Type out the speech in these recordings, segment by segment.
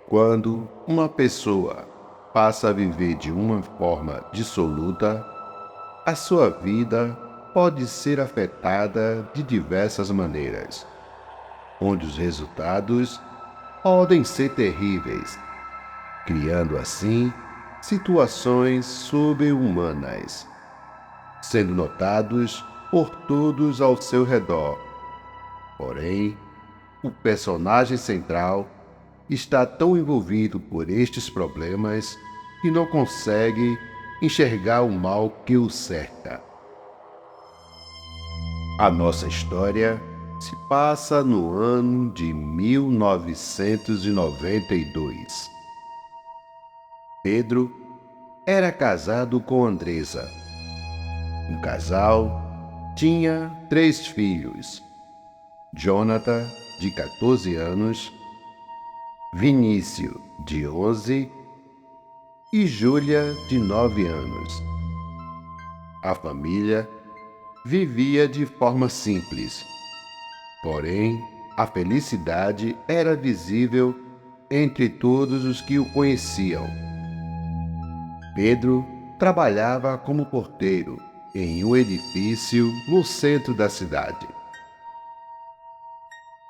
Quando uma pessoa passa a viver de uma forma dissoluta, a sua vida pode ser afetada de diversas maneiras, onde os resultados podem ser terríveis, criando assim situações sobre-humanas, sendo notados por todos ao seu redor. Porém, o personagem central está tão envolvido por estes problemas que não consegue enxergar o mal que o cerca. A nossa história se passa no ano de 1992. Pedro era casado com Andresa. O casal tinha 3 filhos: Jonathan, de 14 anos, Vinícius, de 11 e Júlia, de 9 anos. A família vivia de forma simples, porém a felicidade era visível entre todos os que o conheciam. Pedro trabalhava como porteiro em um edifício no centro da cidade,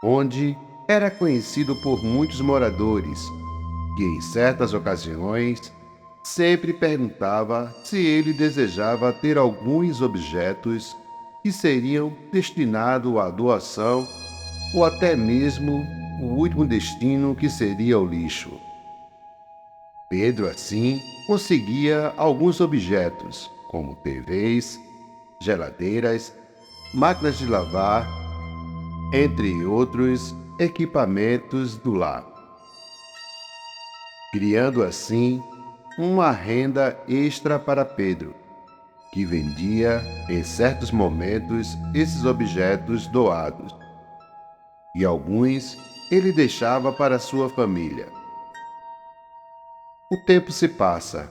onde era conhecido por muitos moradores, que em certas ocasiões sempre perguntava se ele desejava ter alguns objetos que seriam destinados à doação ou até mesmo o último destino, que seria o lixo. Pedro, assim, conseguia alguns objetos, como TVs, geladeiras, máquinas de lavar, entre outros equipamentos do lar, criando assim uma renda extra para Pedro, que vendia em certos momentos esses objetos doados, e alguns ele deixava para sua família. O tempo se passa.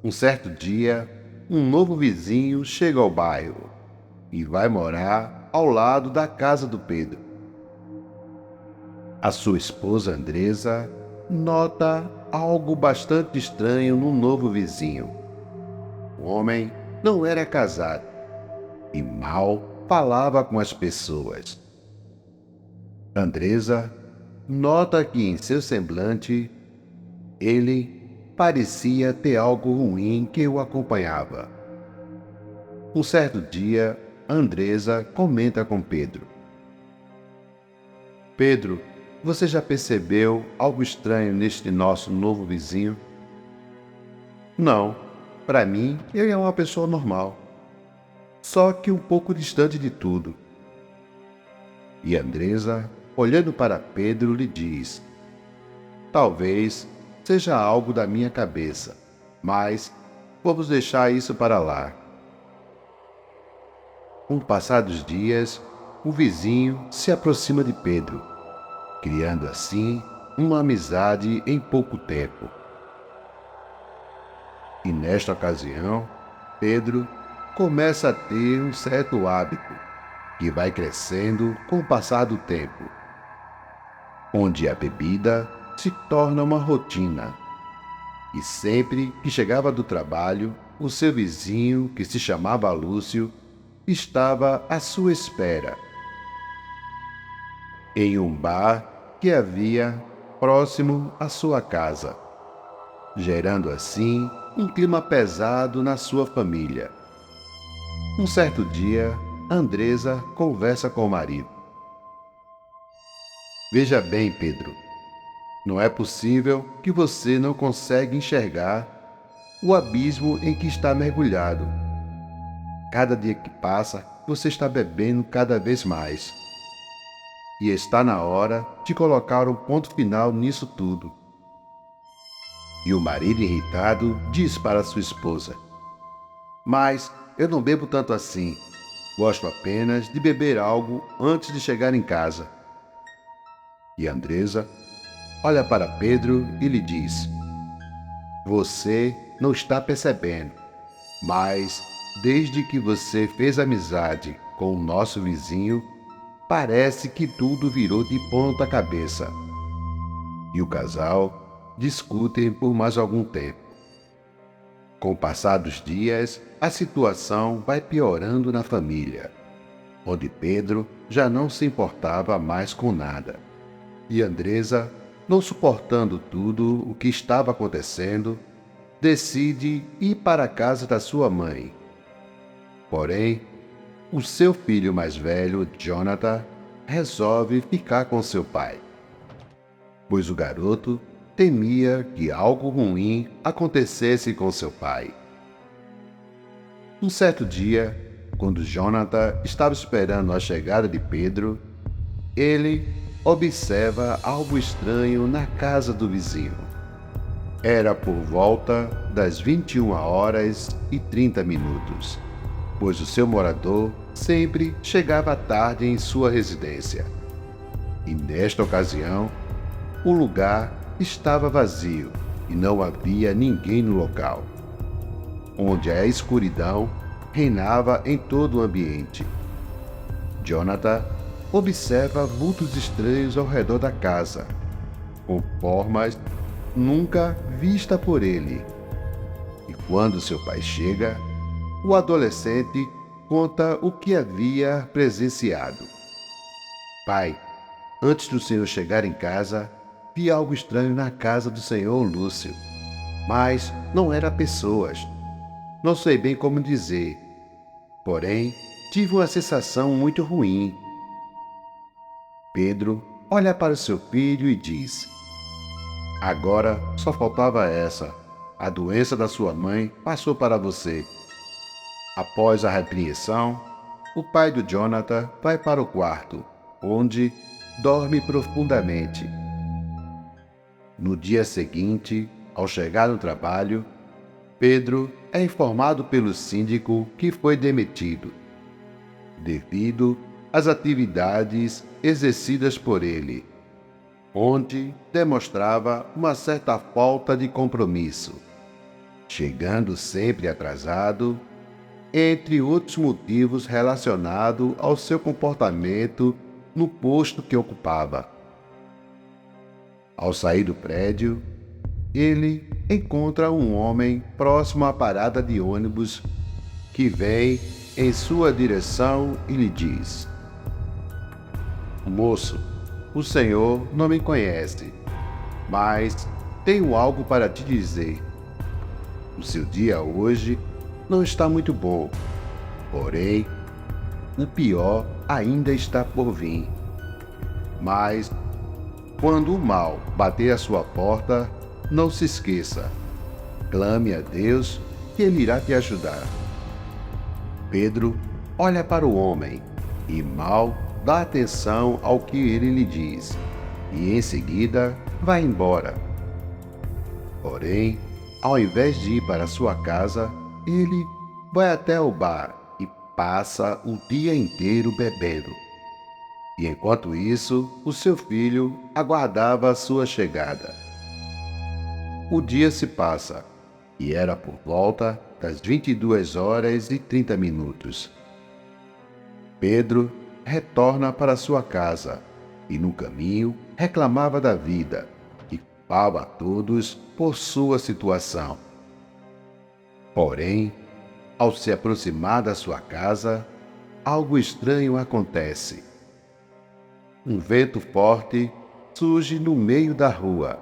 Um certo dia, um novo vizinho chega ao bairro e vai morar ao lado da casa do Pedro. A sua esposa Andresa nota algo bastante estranho no novo vizinho. O homem não era casado e mal falava com as pessoas. Andresa nota que em seu semblante ele parecia ter algo ruim que o acompanhava. Um certo dia, Andresa comenta com Pedro: Pedro, você já percebeu algo estranho neste nosso novo vizinho? Não, para mim ele é uma pessoa normal, só que um pouco distante de tudo. E Andresa, olhando para Pedro, lhe diz: talvez seja algo da minha cabeça, mas vamos deixar isso para lá. Com o passar dos dias, o vizinho se aproxima de Pedro, criando assim uma amizade em pouco tempo. E nesta ocasião, Pedro começa a ter um certo hábito, que vai crescendo com o passar do tempo, onde a bebida se torna uma rotina. E sempre que chegava do trabalho, o seu vizinho, que se chamava Lúcio, estava à sua espera, em um bar que havia próximo à sua casa, gerando assim um clima pesado na sua família. Um certo dia, Andresa conversa com o marido: veja bem, Pedro, não é possível que você não consegue enxergar o abismo em que está mergulhado. Cada dia que passa, você está bebendo cada vez mais. E está na hora de colocar um ponto final nisso tudo. E o marido, irritado, diz para sua esposa: mas eu não bebo tanto assim. Gosto apenas de beber algo antes de chegar em casa. E Andresa olha para Pedro e lhe diz: você não está percebendo, mas desde que você fez amizade com o nosso vizinho, parece que tudo virou de ponta cabeça. e o casal discutem por mais algum tempo. Com o passar dos dias, a situação vai piorando na família, onde Pedro já não se importava mais com nada. E Andresa, não suportando tudo o que estava acontecendo, decide ir para a casa da sua mãe. Porém, o seu filho mais velho, Jonathan, resolve ficar com seu pai, pois o garoto temia que algo ruim acontecesse com seu pai. Um certo dia, quando Jonathan estava esperando a chegada de Pedro, ele observa algo estranho na casa do vizinho. Era por volta das 21h30, pois o seu morador sempre chegava tarde em sua residência. E nesta ocasião, o lugar estava vazio e não havia ninguém no local, onde a escuridão reinava em todo o ambiente. Jonathan observa vultos estranhos ao redor da casa, com formas nunca vistas por ele. E quando seu pai chega, o adolescente conta o que havia presenciado. Pai, antes do senhor chegar em casa, vi algo estranho na casa do senhor Lúcio, mas não era pessoas. Não sei bem como dizer, porém, tive uma sensação muito ruim. Pedro olha para seu filho e diz: agora só faltava essa. A doença da sua mãe passou para você. Após a repreensão, o pai do Jonathan vai para o quarto, onde dorme profundamente. No dia seguinte, ao chegar no trabalho, Pedro é informado pelo síndico que foi demitido, devido às atividades exercidas por ele, onde demonstrava uma certa falta de compromisso, chegando sempre atrasado, entre outros motivos relacionados ao seu comportamento no posto que ocupava. Ao sair do prédio, ele encontra um homem próximo à parada de ônibus que vem em sua direção e lhe diz: moço, o senhor não me conhece, mas tenho algo para te dizer. O seu dia hoje não está muito bom, porém, o pior ainda está por vir. Mas, quando o mal bater à sua porta, não se esqueça, clame a Deus que Ele irá te ajudar. Pedro olha para o homem e mal dá atenção ao que ele lhe diz, e em seguida vai embora. Porém, ao invés de ir para sua casa, ele vai até o bar e passa o dia inteiro bebendo. E enquanto isso, o seu filho aguardava a sua chegada. O dia se passa, e era por volta das 22h30. Pedro retorna para sua casa, e no caminho reclamava da vida, e culpava a todos por sua situação. Porém, ao se aproximar da sua casa, algo estranho acontece. Um vento forte surge no meio da rua,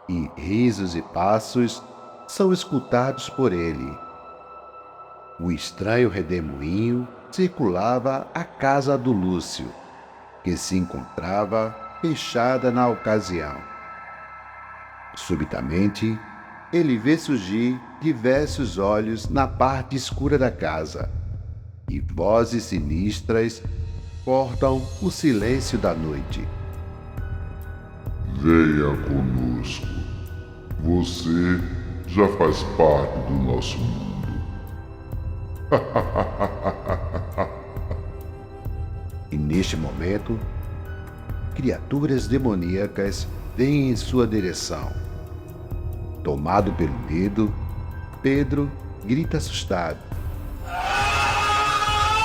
e risos e passos são escutados por ele. O estranho redemoinho circulava a casa do Lúcio, que se encontrava fechada na ocasião. Subitamente, ele vê surgir diversos olhos na parte escura da casa, e vozes sinistras cortam o silêncio da noite. Venha conosco. Você já faz parte do nosso mundo. E neste momento, criaturas demoníacas vêm em sua direção. Tomado pelo medo, Pedro grita assustado,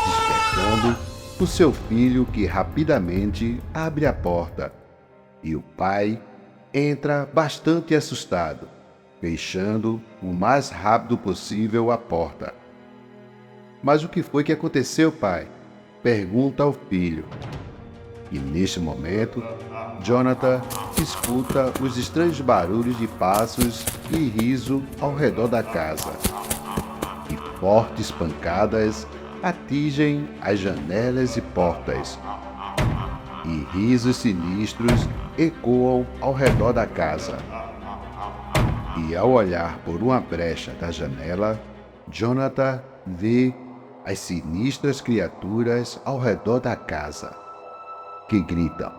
despertando o seu filho, que rapidamente abre a porta, e o pai entra bastante assustado, fechando o mais rápido possível a porta. Mas o que foi que aconteceu, pai? Pergunta ao filho. E neste momento, Jonathan escuta os estranhos barulhos de passos e riso ao redor da casa. E fortes pancadas atingem as janelas e portas. E risos sinistros ecoam ao redor da casa. E ao olhar por uma brecha da janela, Jonathan vê as sinistras criaturas ao redor da casa, que gritam: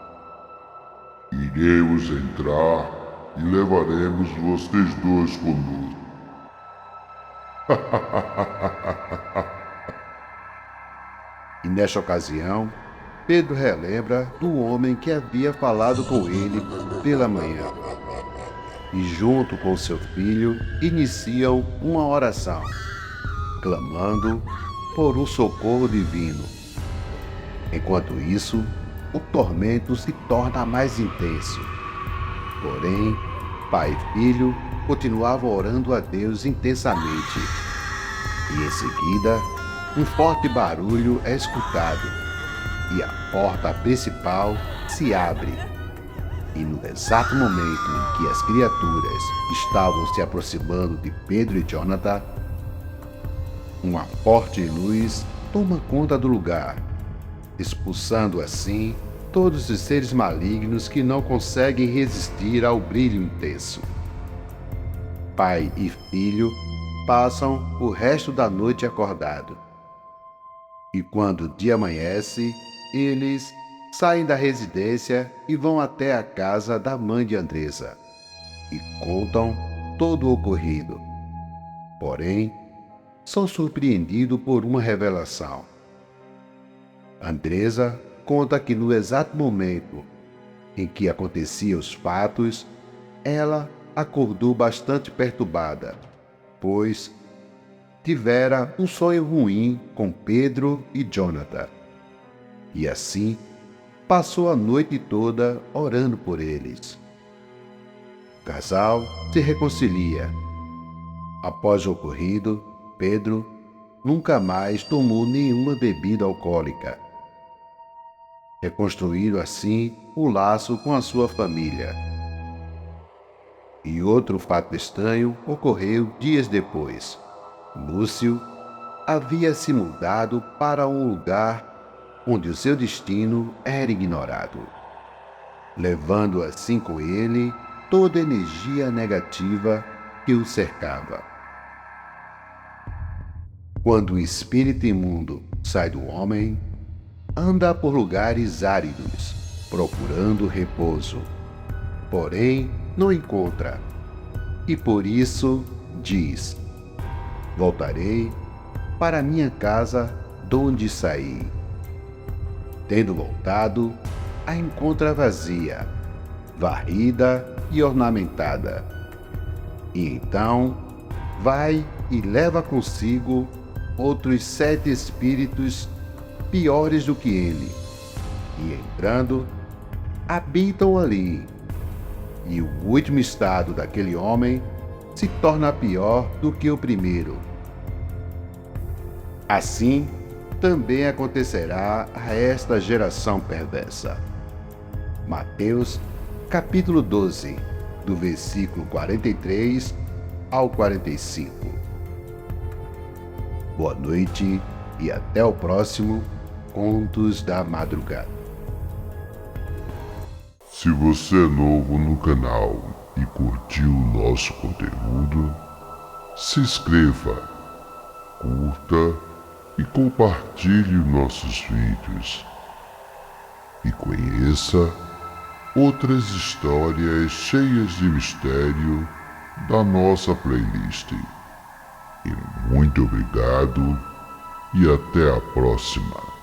Iremos entrar e levaremos vocês dois conosco. E nesta ocasião, Pedro relembra do homem que havia falado com ele pela manhã. E junto com seu filho, iniciam uma oração, clamando por um socorro divino. Enquanto isso, o tormento se torna mais intenso. Porém, pai e filho continuavam orando a Deus intensamente. E em seguida, um forte barulho é escutado e a porta principal se abre. E no exato momento em que as criaturas estavam se aproximando de Pedro e Jonathan, uma forte luz toma conta do lugar, expulsando assim todos os seres malignos que não conseguem resistir ao brilho intenso. Pai e filho passam o resto da noite acordado. E quando o dia amanhece, eles saem da residência e vão até a casa da mãe de Andresa e contam todo o ocorrido. Porém, são surpreendidos por uma revelação. Andresa conta que no exato momento em que aconteciam os fatos, ela acordou bastante perturbada, pois tivera um sonho ruim com Pedro e Jonathan. E assim, passou a noite toda orando por eles. O casal se reconcilia. Após o ocorrido, Pedro nunca mais tomou nenhuma bebida alcoólica, reconstruindo assim o laço com a sua família. E outro fato estranho ocorreu dias depois. Lúcio havia se mudado para um lugar onde o seu destino era ignorado, levando assim com ele toda a energia negativa que o cercava. Quando o espírito imundo sai do homem, anda por lugares áridos, procurando repouso, porém não encontra, e por isso diz: voltarei para minha casa donde saí. Tendo voltado, a encontra vazia, varrida e ornamentada. E então vai e leva consigo outros 7 espíritos piores do que ele, e entrando, habitam ali. E o último estado daquele homem se torna pior do que o primeiro. Assim, também acontecerá a esta geração perversa. Mateus, capítulo 12, do versículo 43 ao 45. Boa noite e até o próximo Contos da Madrugada. Se você é novo no canal e curtiu o nosso conteúdo, se inscreva, curta e compartilhe nossos vídeos. E conheça outras histórias cheias de mistério da nossa playlist. E muito obrigado e até a próxima.